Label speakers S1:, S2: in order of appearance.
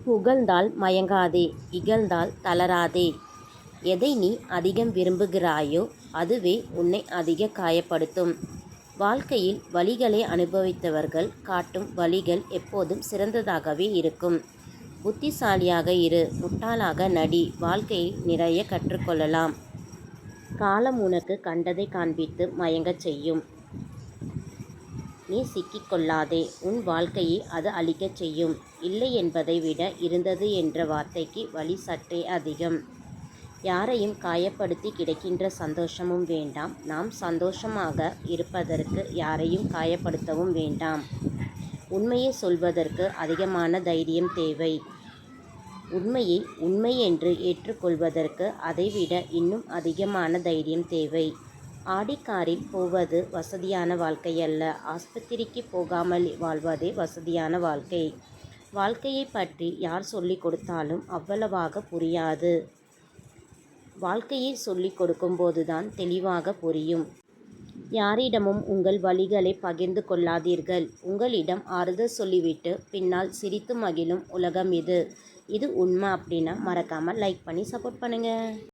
S1: புகழ்ந்தால் மயங்காதே, இகழ்ந்தால் தளராதே. எதை நீ அதிகம் விரும்புகிறாயோ அதுவே உன்னை அதிக காயப்படுத்தும். வாழ்க்கையில் வலிகளை அனுபவித்தவர்கள் காட்டும் வழிகள் எப்போதும் சிறந்ததாகவே இருக்கும். புத்திசாலியாக இரு, முட்டாளாக நடி. வாழ்க்கையில் நிறைய கற்றுக்கொள்ளலாம். காலம் உனக்கு கண்டதை காண்பித்து மயங்கச் செய்யும். நீ சிக்கிக்கொள்ளாதே, உன் வாழ்க்கையை அது அழிக்கச் செய்யும். இல்லை என்பதை விட இருந்தது என்ற வார்த்தைக்கு வலி சற்றே அதிகம். யாரையும் காயப்படுத்தி கிடைக்கின்ற சந்தோஷமும் வேண்டாம். நாம் சந்தோஷமாக இருப்பதற்கு யாரையும் காயப்படுத்தவும் வேண்டாம். உண்மையை சொல்வதற்கு அதிகமான தைரியம் தேவை. உண்மையை உண்மை என்று ஏற்றுக்கொள்வதற்கு அதைவிட இன்னும் அதிகமான தைரியம் தேவை. ஆடிக்காரில் போவது வசதியான வாழ்க்கையல்ல, ஆஸ்பத்திரிக்கு போகாமல் வாழ்வதே வசதியான வாழ்க்கை. வாழ்க்கையை பற்றி யார் சொல்லிக் கொடுத்தாலும் அவ்வளவாக புரியாது. வாழ்க்கையை சொல்லிக் கொடுக்கும்போதுதான் தெளிவாக புரியும். யாரிடமும் உங்கள் வலிகளை பகிர்ந்து கொள்ளாதீர்கள். உங்களிடம் ஆறுதல் சொல்லிவிட்டு பின்னால் சிரித்து மகிழும் உலகம் இது. இது உண்மை அப்படின்னா மறக்காமல் லைக் பண்ணி சப்போர்ட் பண்ணுங்கள்.